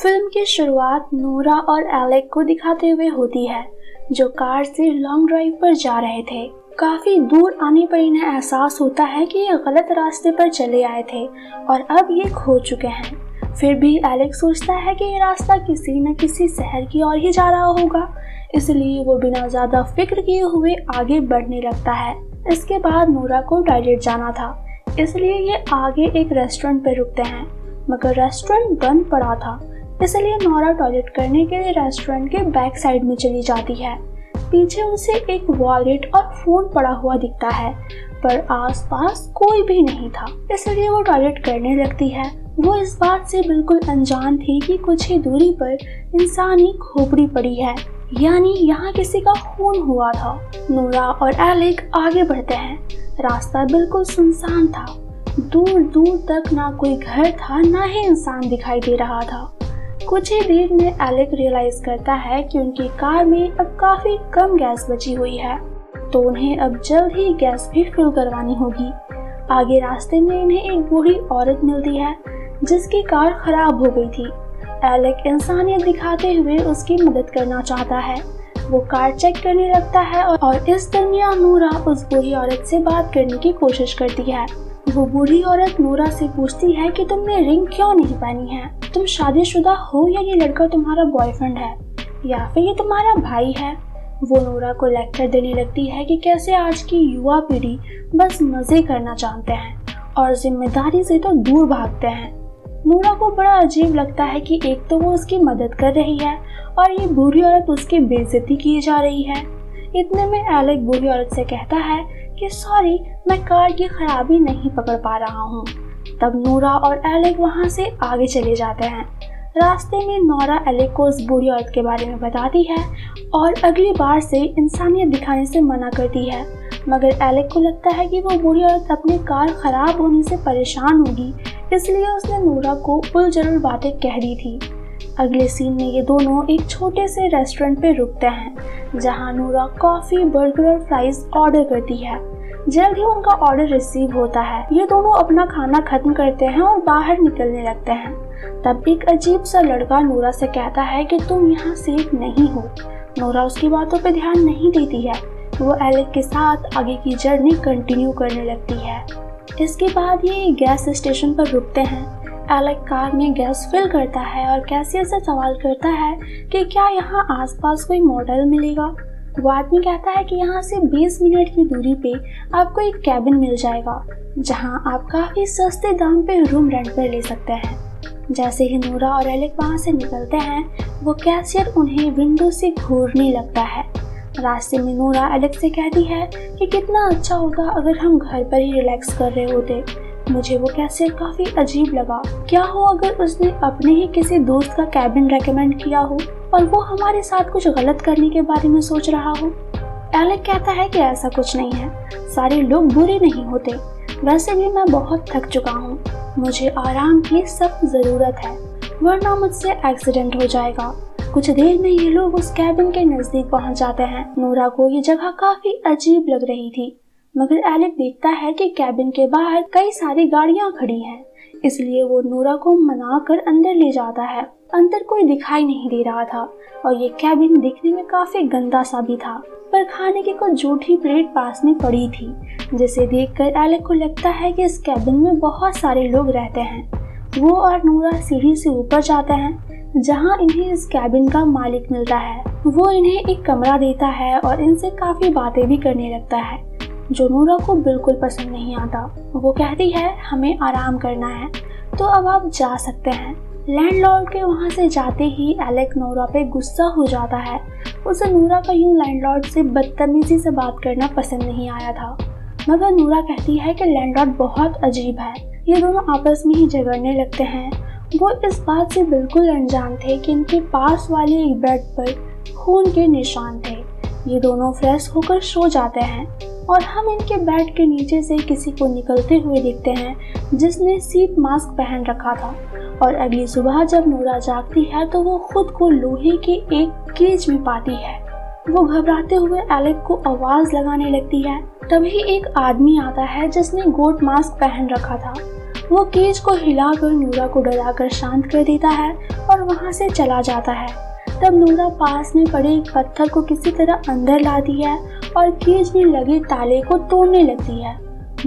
Film की शुरुआत Nora और एलेक को दिखाते हुए होती है, जो कार से लॉन्ग ड्राइव पर जा रहे थे। काफी दूर आने पर इन्हें एहसास होता है कि ये गलत रास्ते पर चले आए थे और अब ये खो चुके हैं। फिर भी एलेक सोचता है कि ये रास्ता किसी न किसी शहर की ओर ही जा रहा होगा, इसलिए वो बिना ज्यादा फिक्र किए हुए आगे बढ़ने लगता है। इसके बाद नोरा को टॉयलेट जाना था, इसलिए ये आगे एक रेस्टोरेंट पर रुकते हैं, मगर रेस्टोरेंट बंद पड़ा था, इसलिए नोरा टॉयलेट करने के लिए रेस्टोरेंट के बैक साइड में चली जाती है। पीछे उसे एक वॉलेट और फोन पड़ा हुआ दिखता है, पर आसपास कोई भी नहीं था, इसलिए वो टॉयलेट करने लगती है। वो इस बात से बिल्कुल अनजान थी कि कुछ ही दूरी पर इंसानी खोपड़ी पड़ी है, यानी यहाँ किसी का खून हुआ था। नोरा और एलेक आगे बढ़ते हैं। रास्ता बिल्कुल सुनसान था, दूर दूर तक ना कोई घर था, ना ही इंसान दिखाई दे रहा था। कुछ ही देर में एलेक रियलाइज करता है कि उनकी कार में अब काफी कम गैस बची हुई है, तो उन्हें अब जल्द ही गैस भी फिल करवानी होगी। आगे रास्ते में इन्हें एक बूढ़ी औरत मिलती है, जिसकी कार खराब हो गई थी। एलेक इंसानियत दिखाते हुए उसकी मदद करना चाहता है। वो कार चेक करने लगता है और इस दरमियान नोरा उस बूढ़ी औरत से बात करने की कोशिश करती है। वो बूढ़ी औरत नोरा से पूछती है कि तुमने रिंग क्यों नहीं पहनी है, तुम शादीशुदा हो या ये लड़का तुम्हारा बॉयफ्रेंड है या फिर ये तुम्हारा भाई है। वो नोरा को लेक्चर देने लगती है कि कैसे आज की युवा पीढ़ी बस मजे करना जानते हैं और जिम्मेदारी से तो दूर भागते हैं। नोरा को बड़ा अजीब लगता है कि एक तो वो उसकी मदद कर रही है और ये बूढ़ी औरत उसकी बेइज्जती की जा रही है। इतने में एलेक बूढ़ी औरत से कहता है कि सॉरी, मैं कार की खराबी नहीं पकड़ पा रहा हूँ। तब नोरा और एलेक वहाँ से आगे चले जाते हैं। रास्ते में नोरा एलेक को उस बूढ़ी औरत के बारे में बताती है और अगली बार से इंसानियत दिखाने से मना करती है, मगर एलेक को लगता है कि वो बूढ़ी औरत अपनी कार खराब होने से परेशान होगी, इसलिए उसने नोरा को उलझुल बातें कह दी थी। अगले सीन में ये दोनों एक छोटे से रेस्टोरेंट पे रुकते हैं, जहां नोरा कॉफी, बर्गर और फ्राइज ऑर्डर करती है। जल्द ही उनका ऑर्डर रिसीव होता है। ये दोनों अपना खाना खत्म करते हैं और बाहर निकलने लगते हैं। तब एक अजीब सा लड़का नोरा से कहता है कि तुम यहाँ सेफ नहीं हो। नोरा उसकी बातों पे ध्यान नहीं देती है। वो एलेक के साथ आगे की जर्नी कंटिन्यू करने लगती है। इसके बाद ये गैस स्टेशन पर रुकते हैं। एलेक कार में गैस फिल करता है और कैशियर से सवाल करता है कि क्या यहाँ आसपास कोई मोटेल मिलेगा। वो आदमी कहता है कि यहाँ से 20 मिनट की दूरी पे आपको एक कैबिन मिल जाएगा, जहाँ आप काफी सस्ते दाम पे रूम रेंट पर ले सकते हैं। जैसे ही नोरा और एलेक वहाँ से निकलते हैं, वो कैशियर उन्हें विंडो से घूरने लगता है। रास्ते में नोरा एलेक से कहती है कि कितना अच्छा होता अगर हम घर पर ही रिलैक्स कर रहे होते। मुझे वो कैशियर काफी अजीब लगा। क्या हो अगर उसने अपने ही किसी दोस्त का कैबिन रेकमेंड किया हो और वो हमारे साथ कुछ गलत करने के बारे में सोच रहा हो। एलेक कहता है कि ऐसा कुछ नहीं है, सारे लोग बुरे नहीं होते। वैसे भी मैं बहुत थक चुका हूँ, मुझे आराम की सख्त जरूरत है, वरना मुझसे एक्सीडेंट हो जाएगा। कुछ देर में ये लोग उस कैबिन के नजदीक पहुँच जाते हैं। नोरा को ये जगह काफी अजीब लग रही थी, मगर एलेक देखता है कि कैबिन के बाहर कई सारी गाड़ियां खड़ी हैं, इसलिए वो नोरा को मनाकर अंदर ले जाता है। अंदर कोई दिखाई नहीं दे रहा था और ये कैबिन दिखने में काफी गंदा सा भी था, पर खाने की कुछ जूठी प्लेट पास में पड़ी थी, जिसे देखकर एलेक को लगता है कि इस कैबिन में बहुत सारे लोग रहते हैं। वो और नोरा सीढ़ी से ऊपर जाते हैं, जहाँ इन्हें इस कैबिन का मालिक मिलता है। वो इन्हें एक कमरा देता है और इनसे काफी बातें भी करने लगता है, जो नोरा को बिल्कुल पसंद नहीं आता। वो कहती है हमें आराम करना है, तो अब आप जा सकते हैं। लैंडलॉर्ड के वहाँ से जाते ही एलेक नोरा पे गुस्सा हो जाता है। उसे नोरा का यूं लैंडलॉर्ड से बदतमीजी से बात करना पसंद नहीं आया था, मगर नोरा कहती है कि लैंडलॉर्ड बहुत अजीब है। ये दोनों आपस में ही झगड़ने लगते हैं। वो इस बात से बिल्कुल अनजान थे कि इनके पास वाले एक बेड पर खून के निशान थे। ये दोनों फ्रेश होकर सो जाते हैं और हम इनके बेड के नीचे से किसी को निकलते हुए देखते हैं, जिसने सीप मास्क पहन रखा था। और अगली सुबह जब नोरा जागती है तो वो खुद को लोहे के एक केज में पाती है। वो घबराते हुए एलेक को आवाज लगाने लगती है। तभी एक आदमी आता है जिसने गोट मास्क पहन रखा था। वो केज को हिलाकर नूरा को डराकर शांत कर देता है और वहाँ से चला जाता है। तब नूरा पास में पड़े एक पत्थर को किसी तरह अंदर लाती है और केज में लगे ताले को तोड़ने लगती है,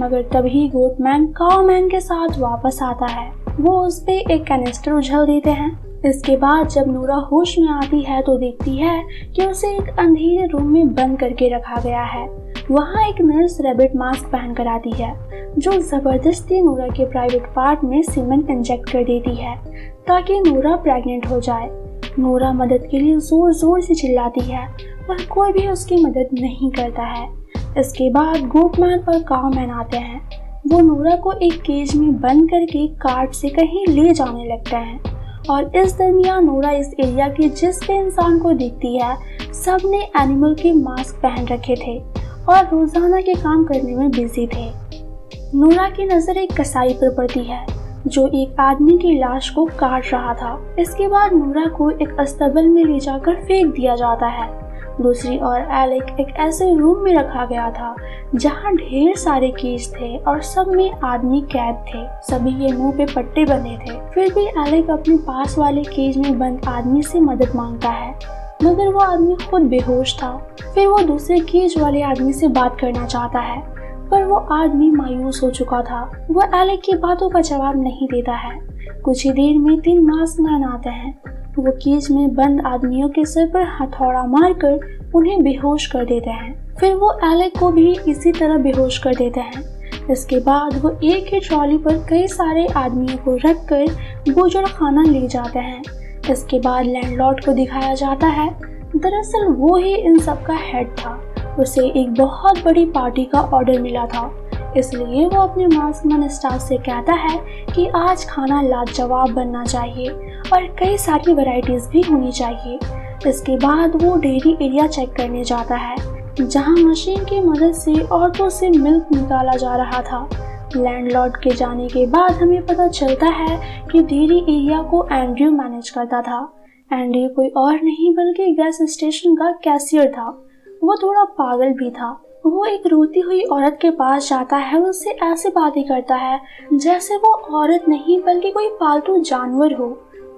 मगर तभी गोटमैन काउमैन के साथ वापस आता है। वो उस पे एक कैनिस्टर उछल देते हैं। इसके बाद जब नूरा होश में आती है तो देखती है कि उसे एक अंधेरे रूम में बंद करके रखा गया है। वहाँ एक नर्स रैबिट मास्क पहन कर आती है, जो जबरदस्ती नूरा के प्राइवेट पार्ट में सीमेंट इंजेक्ट कर देती है ताकि नूरा प्रेग्नेंट हो जाए। नूरा मदद के लिए जोर जोर से चिल्लाती है पर कोई भी उसकी मदद नहीं करता है। इसके बाद गोटमैन और काउमैन आते हैं। वो नूरा को एक केज में बंद करके कार्ट से कहीं ले जाने लगते हैं और इस दरमियान नूरा इस एरिया के जिस भी इंसान को देखती है सब ने एनिमल के मास्क पहन रखे थे और रोजाना के काम करने में बिजी थे। नूरा की नजर एक कसाई पर पड़ती है जो एक आदमी की लाश को काट रहा था। इसके बाद नूरा को एक अस्तबल में ले जाकर फेंक दिया जाता है। दूसरी ओर एलेक एक ऐसे रूम में रखा गया था जहां ढेर सारे केज थे और सब में आदमी कैद थे। सभी के मुंह पे पट्टे बंधे थे। फिर भी एलेक अपने पास वाले केज में बंद आदमी से मदद मांगता है, मगर वो आदमी खुद बेहोश था। फिर वो दूसरे केज वाले आदमी से बात करना चाहता है, पर वो आदमी मायूस हो चुका था। वो एलेक की बातों का जवाब नहीं देता है। कुछ ही देर में 3 मास्कमैन आते हैं। वो केज में बंद आदमियों के सिर पर हथौड़ा मारकर उन्हें बेहोश कर देते हैं। फिर वो एलेक को भी इसी तरह बेहोश कर देते हैं। इसके बाद वो एक ही ट्रॉली पर कई सारे आदमियों को रखकर बूजड़ खाना ले जाते हैं। इसके बाद लैंडलॉर्ड को दिखाया जाता है। दरअसल वो ही इन सब का हेड था। उसे एक बहुत बड़ी पार्टी का ऑर्डर मिला था, इसलिए वो अपने मास्कमैन स्टाफ से कहता है कि आज खाना लाजवाब बनना चाहिए और कई सारी वैरायटीज भी होनी चाहिए। इसके बाद वो डेयरी एरिया चेक करने जाता है जहां मशीन की मदद से औरतों से मिल्क निकाला जा रहा था। लैंडलॉर्ड के जाने के बाद हमें पता चलता है कि डेयरी एरिया को एंड्रयू मैनेज करता था। एंड्रयू कोई और नहीं बल्कि गैस स्टेशन का कैशियर था। वो थोड़ा पागल भी था। वो एक रोती हुई औरत के पास जाता है और उससे ऐसे बातें करता है जैसे वो औरत नहीं बल्कि कोई पालतू जानवर हो।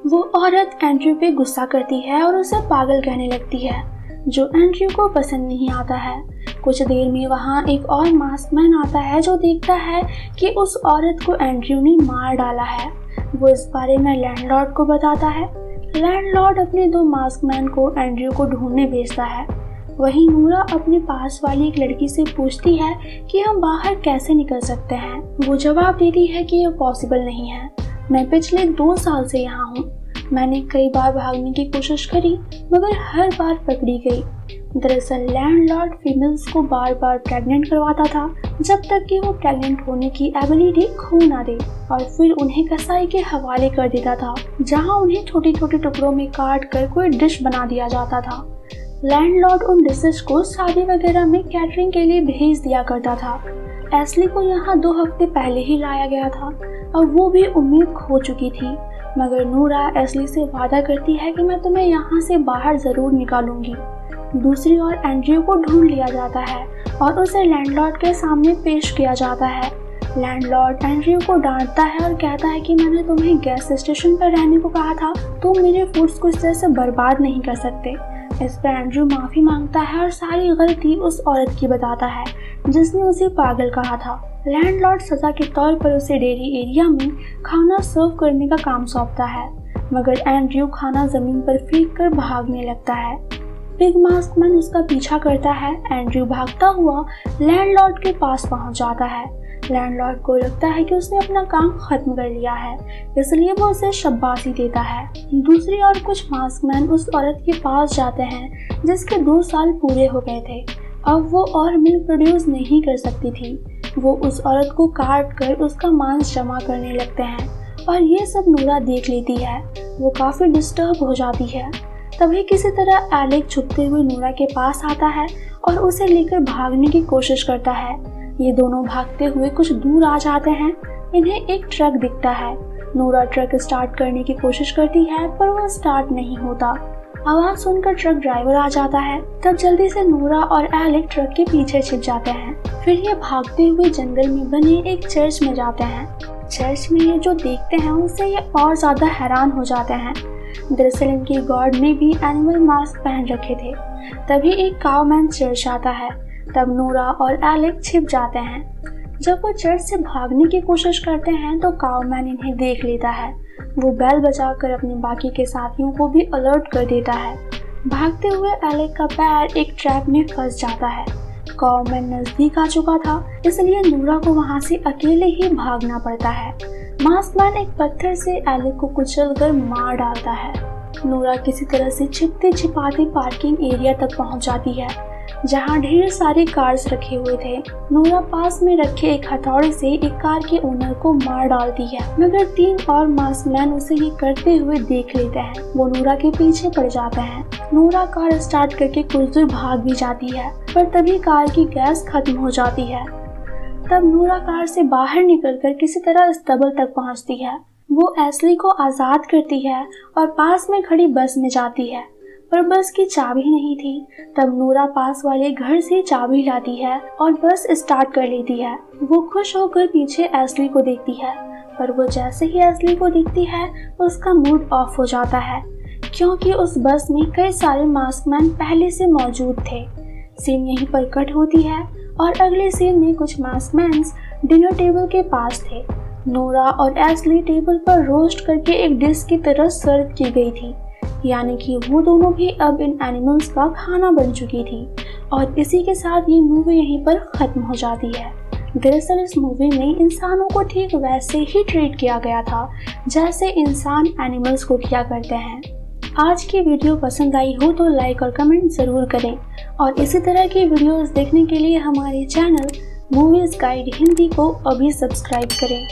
वो औरत एंड्रयू पे गुस्सा करती है और उसे पागल कहने लगती है, जो एंड्रयू को पसंद नहीं आता है। कुछ देर में वहाँ एक और मास्कमैन आता है जो देखता है कि उस औरत को एंड्रयू ने मार डाला है। वो इस बारे में लैंडलॉर्ड को बताता है। लैंडलॉर्ड अपने 2 मास्कमैन को एंड्रयू को ढूंढने भेजता है। वहीं नूरा अपने पास वाली एक लड़की से पूछती है कि हम बाहर कैसे निकल सकते हैं। वो जवाब देती है कि यह पॉसिबल नहीं है। मैं पिछले 2 साल से यहाँ हूँ। मैंने कई बार भागने की कोशिश करी मगर हर बार पकड़ी गई। दरअसल लैंडलॉर्ड फीमेल्स को बार बार प्रेग्नेंट करवाता था जब तक कि वो प्रेग्नेंट होने की एबिलिटी खो ना दे और फिर उन्हें कसाई के हवाले कर देता था जहाँ उन्हें छोटे छोटे टुकड़ों में काट कर कोई डिश बना दिया जाता था। लैंडलॉर्ड उन डिशेस को शादी वगैरह में कैटरिंग के लिए भेज दिया करता था। एस्ली को यहाँ 2 हफ्ते पहले ही लाया गया था और वो भी उम्मीद खो चुकी थी, मगर नूरा एस्ली से वादा करती है कि मैं तुम्हें यहाँ से बाहर जरूर निकालूंगी। दूसरी ओर एंड्रयू को ढूंढ लिया जाता है और उसे लैंडलॉर्ड के सामने पेश किया जाता है। लैंडलॉर्ड एंड्रयू को डांटता है और कहता है कि मैंने तुम्हें गैस स्टेशन पर रहने को कहा था, तुम मेरे फूड्स को इस तरह से बर्बाद नहीं कर सकते। इस पर एंड्रयू माफी मांगता है और सारी गलती उस औरत की बताता है जिसने उसे पागल कहा था। लैंडलॉर्ड सजा के तौर पर उसे डेयरी एरिया में खाना सर्व करने का काम सौंपता है, मगर एंड्रयू खाना जमीन पर फेंक कर भागने लगता है। बिग मास्कमैन उसका पीछा करता है। एंड्रयू भागता हुआ लैंडलॉर्ड के पास पहुंच जाता है। लैंडलॉर्ड को लगता है कि उसने अपना काम खत्म कर लिया है, इसलिए वो उसे शाबाशी देता है। दूसरी ओर कुछ मास्कमैन उस औरत के पास जाते हैं जिसके 2 साल पूरे हो गए थे। अब वो और मिल्क प्रोड्यूस नहीं कर सकती थी। वो उस औरत को काट कर उसका मांस जमा करने लगते हैं और ये सब नूरा देख लेती है। वो काफी डिस्टर्ब हो जाती है। तभी किसी तरह एलेक छुपते हुए नूरा के पास आता है और उसे लेकर भागने की कोशिश करता है। ये दोनों भागते हुए कुछ दूर आ जाते हैं। इन्हें एक ट्रक दिखता है। नूरा ट्रक स्टार्ट करने की कोशिश करती है पर वो स्टार्ट नहीं होता। आवाज सुनकर ट्रक ड्राइवर आ जाता है। तब जल्दी से नूरा और एलेक ट्रक के पीछे छिप जाते हैं। फिर ये भागते हुए जंगल में बने एक चर्च में जाते हैं। चर्च में ये जो देखते हैं उनसे ये और ज़्यादा हैरान हो जाते हैं। दरअसल इनकी गॉड ने भी एनिमल मास्क पहन रखे थे। तभी एक काउमैन चर्च आता है। तब नोरा और एलेक छिप जाते हैं। जब वो चर्च से भागने की कोशिश करते हैं तो काउमैन इन्हें देख लेता है। वो बेल बजाकर अपने बाकी के साथियों को भी अलर्ट कर देता है। भागते हुए एलेक का पैर एक ट्रैप में फंस जाता है। काउमैन नजदीक आ चुका था, इसलिए नोरा को वहां से अकेले ही भागना पड़ता है। मास्कमैन एक पत्थर से एलेक को कुचलकर मार डालता है। नोरा किसी तरह से छिपते छिपाते पार्किंग एरिया तक पहुंच जाती है, जहां ढेर सारे कार्स रखे हुए थे। नोरा पास में रखे एक हथौड़े से एक कार के ओनर को मार डालती है, मगर 3 और मास्कमैन उसे ये करते हुए देख लेते हैं। वो नोरा के पीछे पड़ जाते हैं। नोरा कार स्टार्ट करके कुछ दूर भाग भी जाती है, पर तभी कार की गैस खत्म हो जाती है। तब नोरा कार से बाहर निकलकर किसी तरह अस्तबल तक पहुंचती है। वो एस्ली को आजाद करती है और पास में खड़ी बस में जाती है, पर बस की चाबी नहीं थी। तब नोरा पास वाले घर से चाबी लाती है और बस स्टार्ट कर लेती है। वो खुश होकर पीछे एस्ली को देखती है, पर वो जैसे ही एस्ली को देखती है उसका मूड ऑफ हो जाता है, क्योंकि उस बस में कई सारे मास्कमैन पहले से मौजूद थे। सीन यहीं पर कट होती है और अगले सीन में कुछ मास्कमैन्स डिनर टेबल के पास थे। नोरा और एस्ली टेबल पर रोस्ट करके एक डिश की तरह सर्व की गई थी, यानी कि वो दोनों भी अब इन एनिमल्स का खाना बन चुकी थी। और इसी के साथ ये मूवी यहीं पर ख़त्म हो जाती है। दरअसल इस मूवी में इंसानों को ठीक वैसे ही ट्रीट किया गया था जैसे इंसान एनिमल्स को किया करते हैं। आज की वीडियो पसंद आई हो तो लाइक और कमेंट ज़रूर करें, और इसी तरह की वीडियोस देखने के लिए हमारे चैनल मूवीज़ गाइड हिंदी को अभी सब्सक्राइब करें।